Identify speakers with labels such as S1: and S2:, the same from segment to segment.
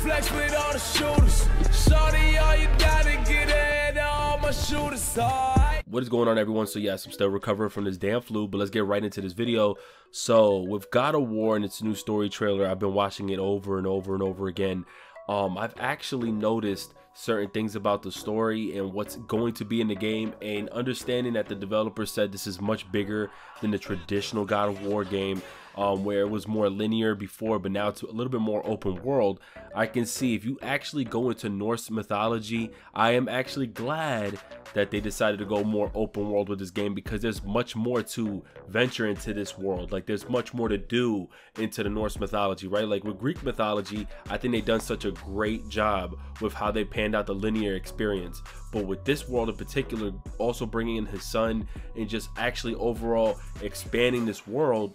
S1: flex with all the shooters. Shorty, all you gotta get ahead of all my shooters, alright?
S2: What is going on, everyone? So yes, I'm still recovering from this damn flu, but let's get right into this video. So with God of War and its new story trailer, I've been watching it over and over and over again. I've actually noticed certain things about the story and what's going to be in the game, and understanding that the developer said this is much bigger than the traditional God of War game, where it was more linear before, but now it's a little bit more open world. I can see if you actually go into Norse mythology, I am actually glad that they decided to go more open world with this game, because there's much more to venture into this world. Like, there's much more to do into the Norse mythology, right? Like with Greek mythology, I think they've done such a great job with how they panned out the linear experience. But with this world in particular, also bringing in his son and just actually overall expanding this world,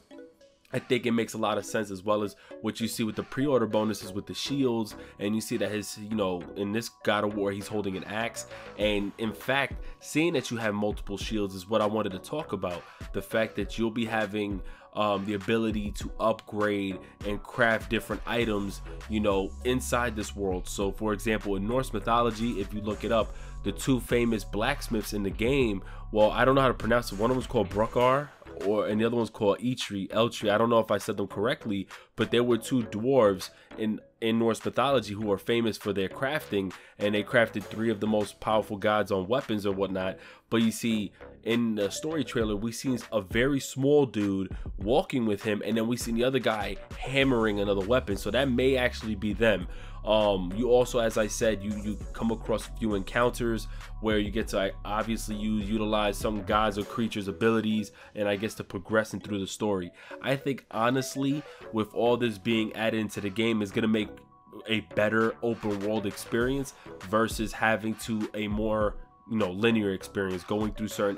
S2: I think it makes a lot of sense, as well as what you see with the pre-order bonuses with the shields. And you see that his, in this God of War, he's holding an axe. And in fact, seeing that you have multiple shields is what I wanted to talk about. The fact that you'll be having the ability to upgrade and craft different items, inside this world. So for example, in Norse mythology, if you look it up, the two famous blacksmiths in the game, well, I don't know how to pronounce it. One of them is called Bruckar, and the other one's called Eltri. I don't know if I said them correctly, but there were two dwarves in Norse mythology who are famous for their crafting, and they crafted three of the most powerful gods on weapons or whatnot. But you see, in the story trailer, we seen a very small dude walking with him, and then we seen the other guy hammering another weapon. So that may actually be them. You also, as I said, you come across a few encounters where you get to obviously utilize some gods or creatures' abilities, and I guess to progressing through the story. I think honestly, with all this being added into the game, is going to make a better open world experience versus having to a more linear experience, going through certain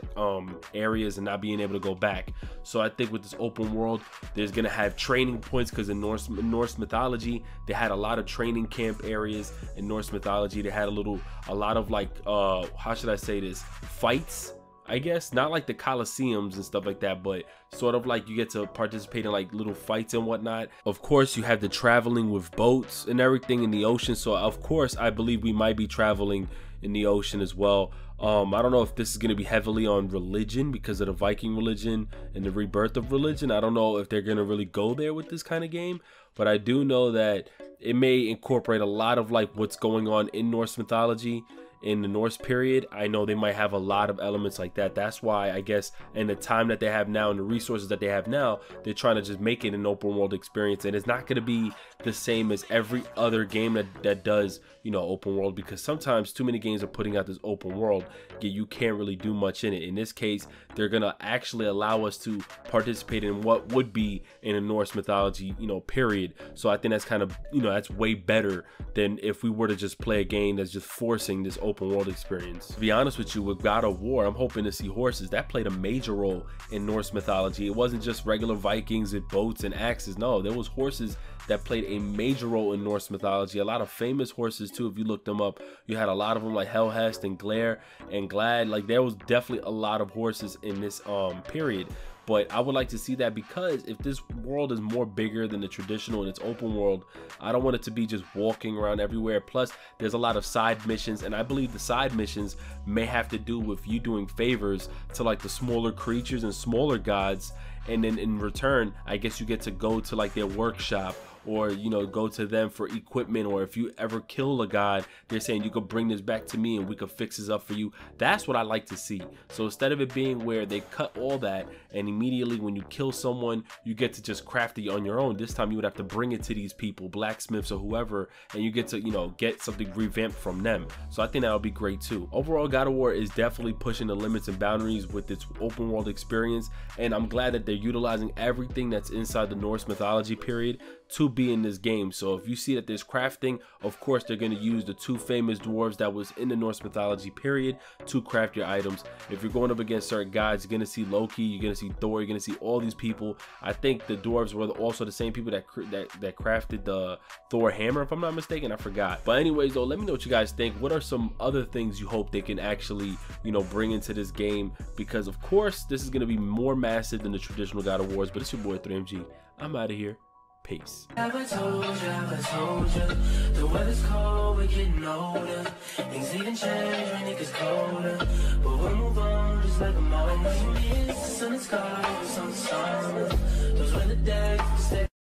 S2: areas and not being able to go back. So I think with this open world, there's gonna have training points, because in Norse mythology, they had a lot of training camp areas. In Norse mythology, they had a lot of like how should I say this, fights, I guess, not like the Colosseums and stuff like that, but sort of like you get to participate in like little fights and whatnot. Of course, you have the traveling with boats and everything in the ocean. So of course, I believe we might be traveling in the ocean as well. I don't know if this is going to be heavily on religion because of the Viking religion and the rebirth of religion. I don't know if they're going to really go there with this kind of game, but I do know that it may incorporate a lot of like what's going on in Norse mythology in the Norse period. I know they might have a lot of elements like that. That's why I guess in the time that they have now and the resources that they have now, they're trying to just make it an open world experience. And it's not going to be the same as every other game that does open world, because sometimes too many games are putting out this open world, yet you can't really do much in it. In this case, they're gonna actually allow us to participate in what would be in a Norse mythology period. So I think that's kind of that's way better than if we were to just play a game that's just forcing this open world experience. To be honest with you, with God of War, I'm hoping to see horses. That played a major role in Norse mythology. It wasn't just regular Vikings with boats and axes. No, there was horses that played a major role in Norse mythology. A lot of famous horses too, if you look them up. You had a lot of them, like Helhest and Glare and Glad. Like, there was definitely a lot of horses in this period. But I would like to see that, because if this world is more bigger than the traditional and it's open world, I don't want it to be just walking around everywhere. Plus, there's a lot of side missions, and I believe the side missions may have to do with you doing favors to like the smaller creatures and smaller gods, and then in return, I guess you get to go to like their workshop, or go to them for equipment. Or if you ever kill a god, they're saying you could bring this back to me and we could fix this up for you. That's what I like to see. So instead of it being where they cut all that and immediately when you kill someone you get to just craft it on your own, this time you would have to bring it to these people, blacksmiths or whoever, and you get to get something revamped from them. So I think that would be great too. Overall, God of War is definitely pushing the limits and boundaries with its open world experience, and I'm glad that they're utilizing everything that's inside the Norse mythology period to be in this game. So if you see that there's crafting, of course they're going to use the two famous dwarves that was in the Norse mythology period to craft your items. If you're going up against certain gods, you're going to see Loki, you're going to see Thor, you're going to see all these people. I think the dwarves were also the same people that crafted the Thor hammer, if I'm not mistaken. I forgot. But anyways though, let me know what you guys think. What are some other things you hope they can actually bring into this game? Because of course this is going to be more massive than the traditional God of Wars. But it's your boy 3MG. I'm out of here. Peace.
S3: Have I told you, the weather's cold, we're getting older. Things even change when it gets colder. But we'll move on just like a moment. The sun is sky, the sun's sun.